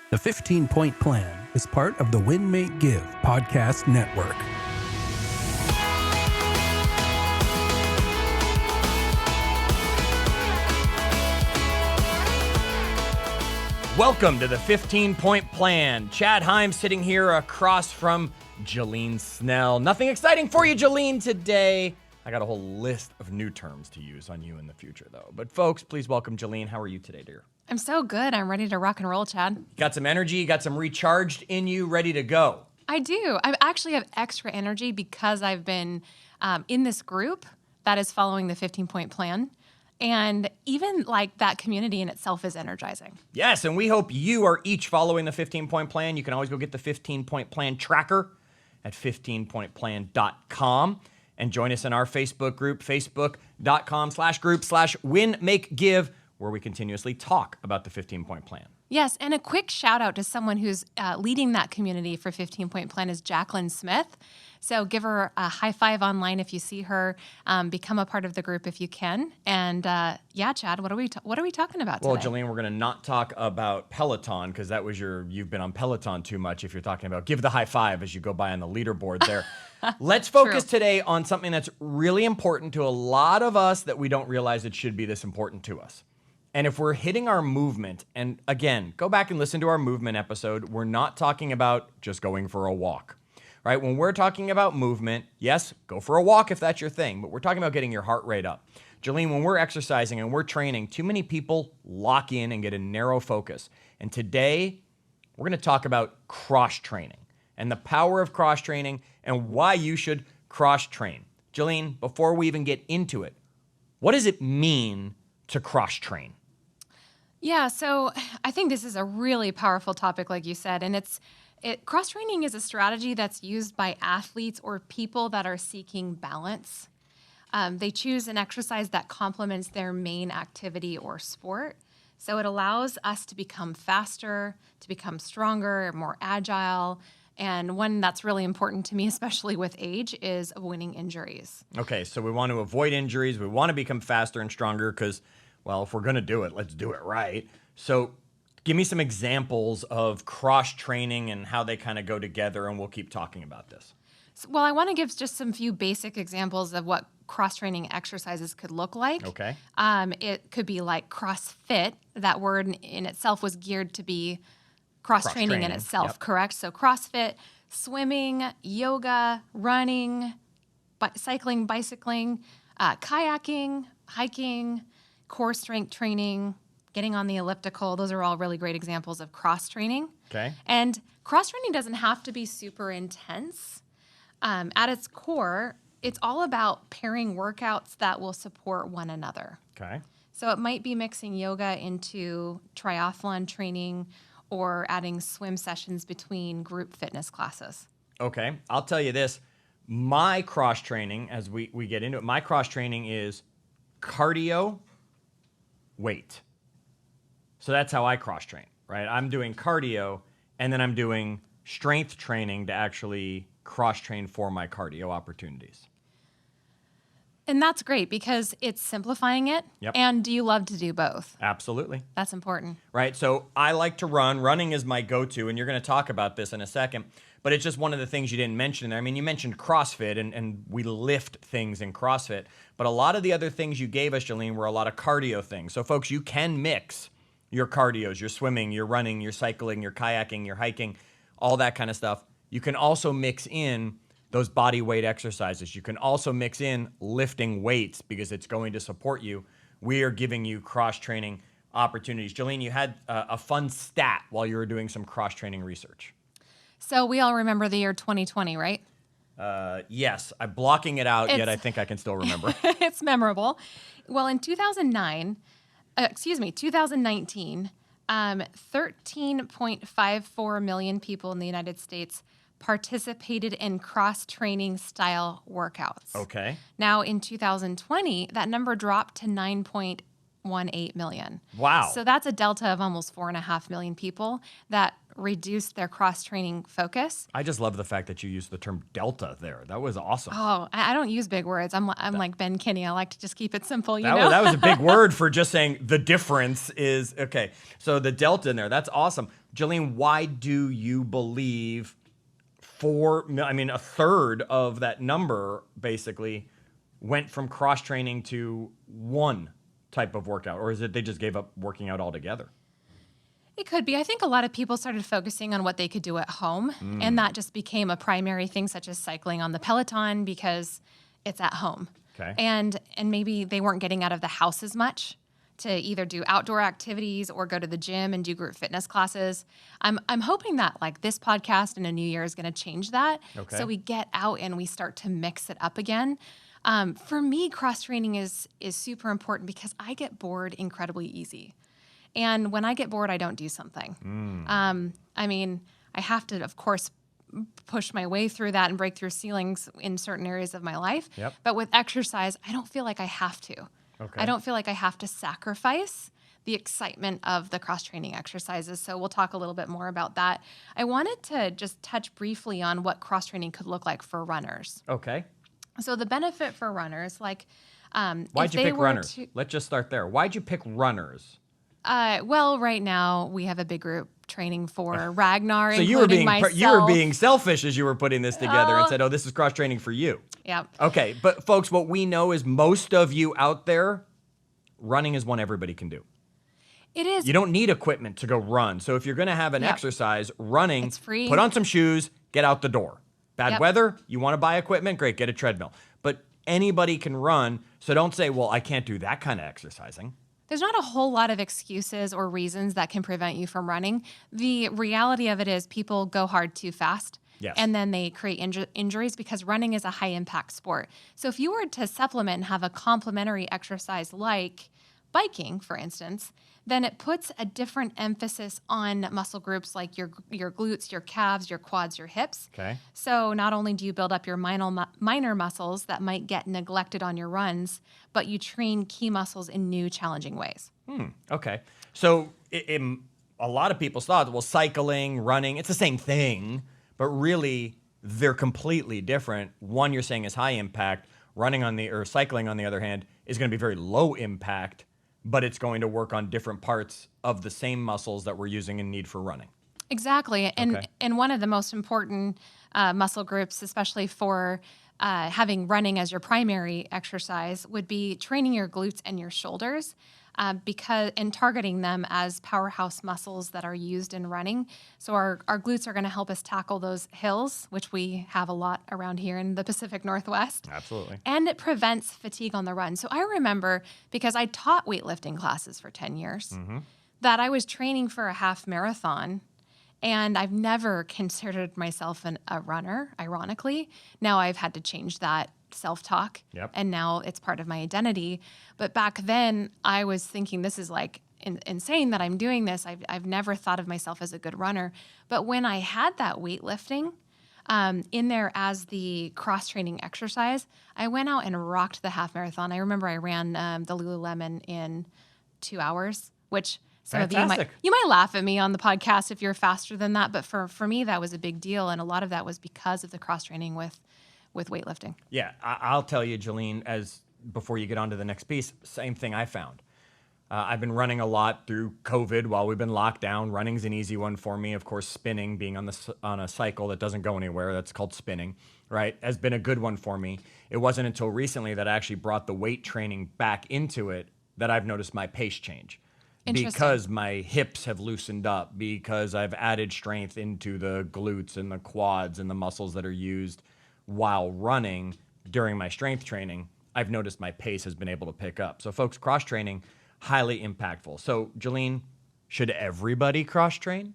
The 15-Point Plan is part of the Win, Make, Give podcast network. Welcome to the 15-Point Plan. Chad Hyams sitting here across from Jillene Snell. Nothing exciting for you, Jillene, today. I got a whole list of new terms to use on you in the future, though. But folks, please welcome Jillene. How are you today, dear? I'm so good. I'm ready to rock and roll, Chad. You got some energy, you got some recharged in you, ready to go. I do. I actually have extra energy because I've been in this group that is following the 15-Point Plan. And even like that community in itself is energizing. Yes, and we hope you are each following the 15-Point Plan. You can always go get the 15-Point Plan tracker at 15pointplan.com and join us in our Facebook group, facebook.com/group/win-make-give, where we continuously talk about the 15-Point Plan. Yes, and a quick shout out to someone who's leading that community for 15-Point Plan is Jacqueline Smith. So give her a high five online if you see her. Become a part of the group if you can. And yeah, Chad, what are we talking about today? Well, Jillene, we're going to not talk about Peloton because that was you've been on Peloton too much if you're talking about give the high five as you go by on the leaderboard there. Let's focus today on something that's really important to a lot of us that we don't realize it should be this important to us. And if we're hitting our movement, and again, go back and listen to our movement episode, we're not talking about just going for a walk, right? When we're talking about movement, yes, go for a walk if that's your thing, but we're talking about getting your heart rate up. Jillene, when we're exercising and we're training, too many people lock in and get a narrow focus. And today, we're going to talk about cross-training and the power of cross-training and why you should cross-train. Jillene, before we even get into it, what does it mean to cross-train? Yeah, so I think this is a really powerful topic, like you said, and cross-training is a strategy that's used by athletes or people that are seeking balance. They choose an exercise that complements their main activity or sport. So it allows us to become faster, to become stronger, more agile. And one that's really important to me, especially with age, is avoiding injuries. Okay, so we want to avoid injuries. We want to become faster and stronger because, well, if we're going to do it, let's do it right. So give me some examples of cross-training and how they kind of go together, and we'll keep talking about this. Well, I want to give just some few basic examples of what cross-training exercises could look like. Okay. It could be like CrossFit. That word in itself was geared to be cross-training in itself, yep. Correct? So CrossFit, swimming, yoga, running, cycling, bicycling, kayaking, hiking, core strength training, getting on the elliptical. Those are all really great examples of cross-training. Okay. And cross-training doesn't have to be super intense. At its core, it's all about pairing workouts that will support one another. Okay. So it might be mixing yoga into triathlon training or adding swim sessions between group fitness classes. Okay. I'll tell you this. My cross-training, as we get into it, my cross-training is cardio, weight. So that's how I cross-train, right? I'm doing cardio, and then I'm doing strength training to actually cross-train for my cardio opportunities. And that's great because it's simplifying it. Yep. And do you love to do both? Absolutely. That's important. Right. So I like to run. Running is my go-to, and you're going to talk about this in a second. But it's just one of the things you didn't mention there. I mean, you mentioned CrossFit, and we lift things in CrossFit. But a lot of the other things you gave us, Jillene, were a lot of cardio things. So, folks, you can mix your cardios, your swimming, your running, your cycling, your kayaking, your hiking, all that kind of stuff. You can also mix in those body weight exercises. You can also mix in lifting weights because it's going to support you. We are giving you cross-training opportunities. Jillene, you had a fun stat while you were doing some cross-training research. So we all remember the year 2020, right? Yes. I'm blocking it out, yet I think I can still remember. It's memorable. Well, in 2019, 13.54 million people in the United States participated in cross-training style workouts. Okay. Now, in 2020, that number dropped to 9.18 million. Wow. So that's a delta of almost 4.5 million people that reduced their cross-training focus. I just love the fact that you used the term delta there. That was awesome. Oh, I don't use big words. I'm like Ben Kinney. I like to just keep it simple, you know? That was a big word for just saying the difference is, okay. So the delta in there, that's awesome. Jillene, why do you believe a third of that number basically went from cross-training to one type of workout? Or is it they just gave up working out altogether? It could be. I think a lot of people started focusing on what they could do at home, and that just became a primary thing, such as cycling on the Peloton because it's at home. Okay. And maybe they weren't getting out of the house as much to either do outdoor activities or go to the gym and do group fitness classes. I'm hoping that like this podcast in a new year is going to change that. Okay. So we get out and we start to mix it up again. For me, cross training is super important because I get bored incredibly easy. And when I get bored, I don't do something. I have to, of course, push my way through that and break through ceilings in certain areas of my life. Yep. But with exercise, I don't feel like I have to. Okay. I don't feel like I have to sacrifice the excitement of the cross-training exercises. So we'll talk a little bit more about that. I wanted to just touch briefly on what cross-training could look like for runners. Okay. So the benefit for runners, why'd you pick runners? Let's just start there. Why'd you pick runners? Well, right now we have a big group training for Ragnar, So you were being selfish as you were putting this together and said, "Oh, this is cross training for you." Yeah. Okay, but folks, what we know is most of you out there, running is one everybody can do. It is. You don't need equipment to go run. So if you're going to have an exercise, running, it's free. Put on some shoes, get out the door. Bad Yep. weather, you want to buy equipment, great, get a treadmill. But anybody can run, so don't say, "Well, I can't do that kind of exercising." There's not a whole lot of excuses or reasons that can prevent you from running. The reality of it is people go hard too fast. Yes. And then they create injuries because running is a high impact sport. So if you were to supplement and have a complementary exercise like biking, for instance, then it puts a different emphasis on muscle groups like your glutes, your calves, your quads, your hips. Okay. So not only do you build up your minor muscles that might get neglected on your runs, but you train key muscles in new challenging ways. Okay. So a lot of people's thoughts, well, cycling, running, it's the same thing, but really they're completely different. One you're saying is high impact. Cycling, on the other hand, is going to be very low impact, but it's going to work on different parts of the same muscles that we're using and need for running. Exactly. And Okay. and one of the most important muscle groups, especially for having running as your primary exercise, would be training your glutes and your shoulders and targeting them as powerhouse muscles that are used in running. So our glutes are going to help us tackle those hills, which we have a lot around here in the Pacific Northwest. Absolutely. And it prevents fatigue on the run. So I remember, because I taught weightlifting classes for 10 years, that I was training for a half marathon. And I've never considered myself a runner, ironically. Now I've had to change that self-talk. Yep. And now it's part of my identity. But back then, I was thinking this is like insane that I'm doing this. I've never thought of myself as a good runner. But when I had that weightlifting in there as the cross-training exercise, I went out and rocked the half marathon. I remember I ran the Lululemon in 2 hours, which some of Fantastic. you might laugh at me on the podcast if you're faster than that. But for me, that was a big deal. And a lot of that was because of the cross-training with weightlifting. Yeah, I'll tell you, Jillene, before you get on to the next piece, same thing I found. I've been running a lot through COVID while we've been locked down. Running's an easy one for me. Of course, spinning, being on a cycle that doesn't go anywhere, that's called spinning, right, has been a good one for me. It wasn't until recently that I actually brought the weight training back into it that I've noticed my pace change. Because my hips have loosened up, because I've added strength into the glutes and the quads and the muscles that are used while running during my strength training, I've noticed my pace has been able to pick up. So folks, cross-training, highly impactful. So Jillene, should everybody cross-train?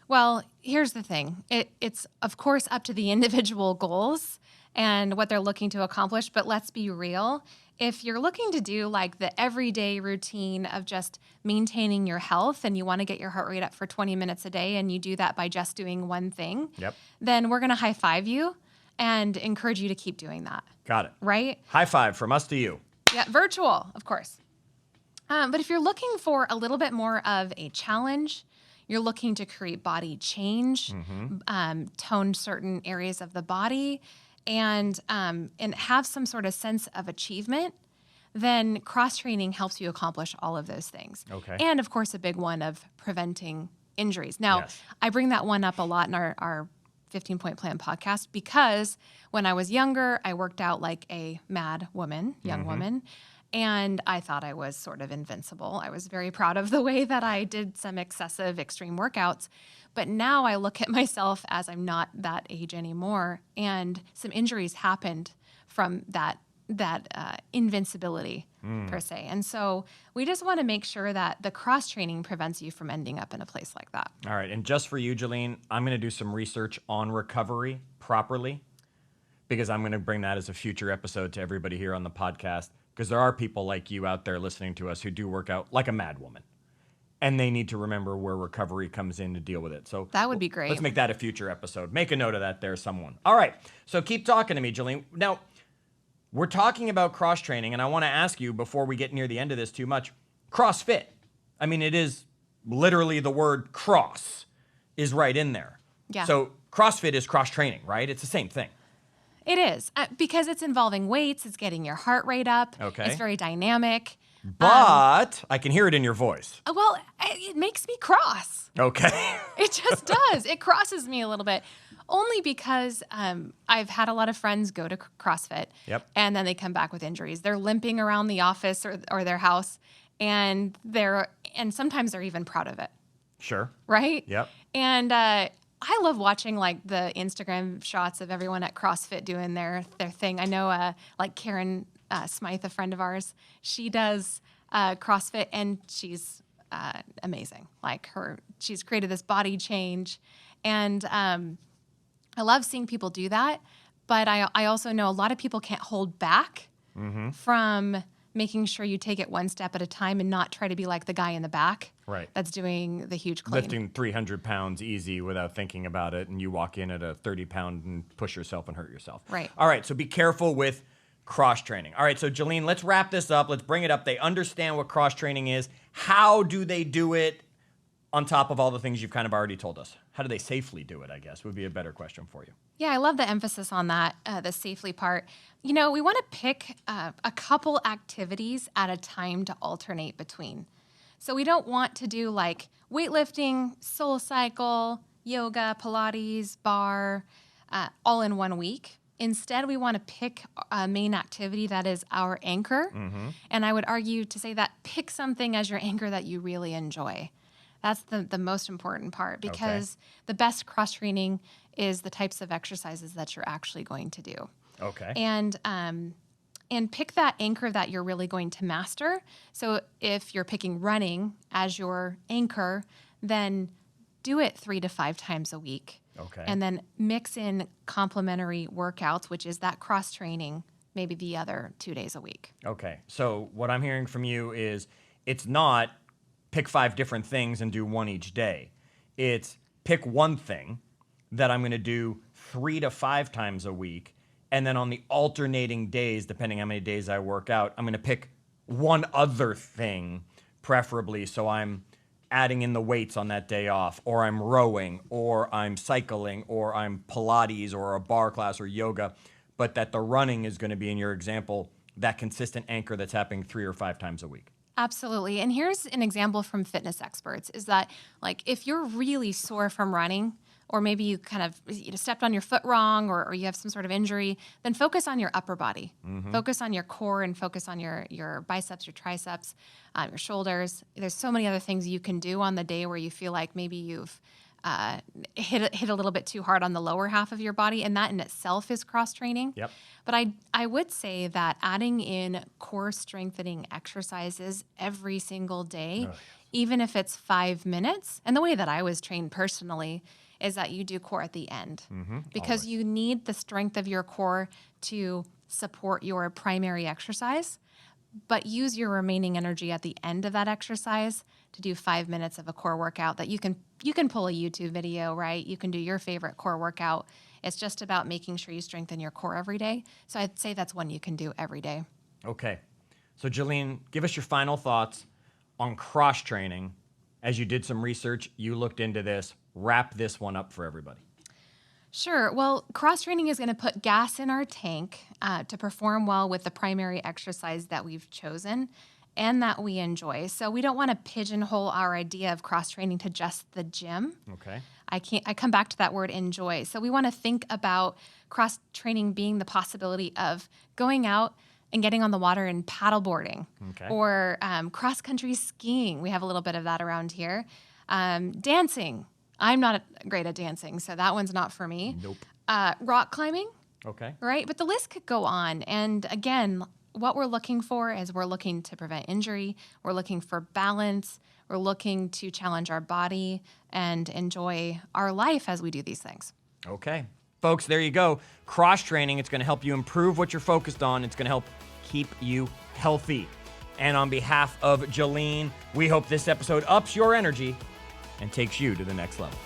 Well, here's the thing. It's, of course, up to the individual goals and what they're looking to accomplish, but let's be real. If you're looking to do like the everyday routine of just maintaining your health and you want to get your heart rate up for 20 minutes a day and you do that by just doing one thing, then we're going to high five you and encourage you to keep doing that. Got it. Right? High five from us to you. Yeah, virtual, of course. But if you're looking for a little bit more of a challenge, You're looking to create body change, tone certain areas of the body, and have some sort of sense of achievement, then cross-training helps you accomplish all of those things. Okay. And of course, a big one of preventing injuries. Now, Yes. I bring that one up a lot in our 15-point plan podcast because when I was younger, I worked out like a mad woman, young woman, and I thought I was sort of invincible. I was very proud of the way that I did some excessive extreme workouts. But now I look at myself as I'm not that age anymore, and some injuries happened from that invincibility per se. And so we just want to make sure that the cross-training prevents you from ending up in a place like that. All right. And just for you, Jillene, I'm going to do some research on recovery properly because I'm going to bring that as a future episode to everybody here on the podcast because there are people like you out there listening to us who do work out like a mad woman. And they need to remember where recovery comes in to deal with it. So That would be great. Let's make that a future episode. Make a note of that there, someone. All right. So keep talking to me, Jillene. Now, we're talking about cross-training, and I want to ask you, before we get near the end of this too much, CrossFit. I mean, it is literally the word cross is right in there. Yeah. So CrossFit is cross-training, right? It's the same thing. It is, because it's involving weights, it's getting your heart rate up. Okay. It's very dynamic. But I can hear it in your voice. Well, it makes me cross. Okay. It just does. It crosses me a little bit. Only because I've had a lot of friends go to CrossFit, Yep. and then they come back with injuries. They're limping around the office or their house, and sometimes they're even proud of it, Sure. right? Yep. And I love watching like the Instagram shots of everyone at CrossFit doing their thing. I know like Karen Smythe, a friend of ours, she does CrossFit, and she's amazing. Like she's created this body change, and I love seeing people do that, but I also know a lot of people can't hold back from making sure you take it one step at a time and not try to be like the guy in the back Right. that's doing the huge clean. Lifting 300 pounds easy without thinking about it, and you walk in at a 30-pound and push yourself and hurt yourself. Right. All right, so be careful with cross-training. All right, so Jillene, let's wrap this up. Let's bring it up. They understand what cross-training is. How do they do it on top of all the things you've kind of already told us? How do they safely do it, I guess, would be a better question for you. Yeah, I love the emphasis on that, the safely part. You know, we want to pick a couple activities at a time to alternate between. So we don't want to do like weightlifting, soul cycle, yoga, Pilates, bar, all in 1 week. Instead, we want to pick a main activity that is our anchor. And I would argue to say that pick something as your anchor that you really enjoy. That's the most important part, because the best cross-training is the types of exercises that you're actually going to do. Okay. And pick that anchor that you're really going to master. So if you're picking running as your anchor, then do it 3 to 5 times a week. Okay. And then mix in complementary workouts, which is that cross-training, maybe the other 2 days a week. Okay. So what I'm hearing from you is it's not pick 5 different things and do one each day. It's pick one thing that I'm going to do 3 to 5 times a week. And then on the alternating days, depending how many days I work out, I'm going to pick one other thing, preferably. So I'm adding in the weights on that day off, or I'm rowing, or I'm cycling, or I'm Pilates, or a bar class, or yoga. But that the running is going to be, in your example, that consistent anchor that's happening 3 or 5 times a week. Absolutely. And here's an example from fitness experts is that, like, if you're really sore from running, or maybe you kind of stepped on your foot wrong, or you have some sort of injury, then focus on your upper body. Focus on your core and focus on your biceps, your triceps, your shoulders. There's so many other things you can do on the day where you feel like maybe you've hit a little bit too hard on the lower half of your body, and that in itself is cross-training. Yep. But I would say that adding in core strengthening exercises every single day, even if it's 5 minutes, and the way that I was trained personally is that you do core at the end, because you need the strength of your core to support your primary exercise, but use your remaining energy at the end of that exercise to do 5 minutes of a core workout that you can pull a YouTube video, right? You can do your favorite core workout. It's just about making sure you strengthen your core every day. So I'd say that's one you can do every day. Okay. So Jillene, give us your final thoughts on cross-training as you did some research, you looked into this, wrap this one up for everybody. Sure. Well, cross training is going to put gas in our tank to perform well with the primary exercise that we've chosen and that we enjoy. So we don't want to pigeonhole our idea of cross training to just the gym. Okay. I come back to that word enjoy. So we want to think about cross training being the possibility of going out and getting on the water and paddleboarding, Okay. or cross country skiing. We have a little bit of that around here. Dancing. I'm not great at dancing, so that one's not for me. Nope. Rock climbing, Okay. right? But the list could go on. And again, what we're looking for is we're looking to prevent injury. We're looking for balance. We're looking to challenge our body and enjoy our life as we do these things. Okay. Folks, there you go. Cross training. It's going to help you improve what you're focused on. It's going to help keep you healthy. And on behalf of Jillene, we hope this episode ups your energy and takes you to the next level.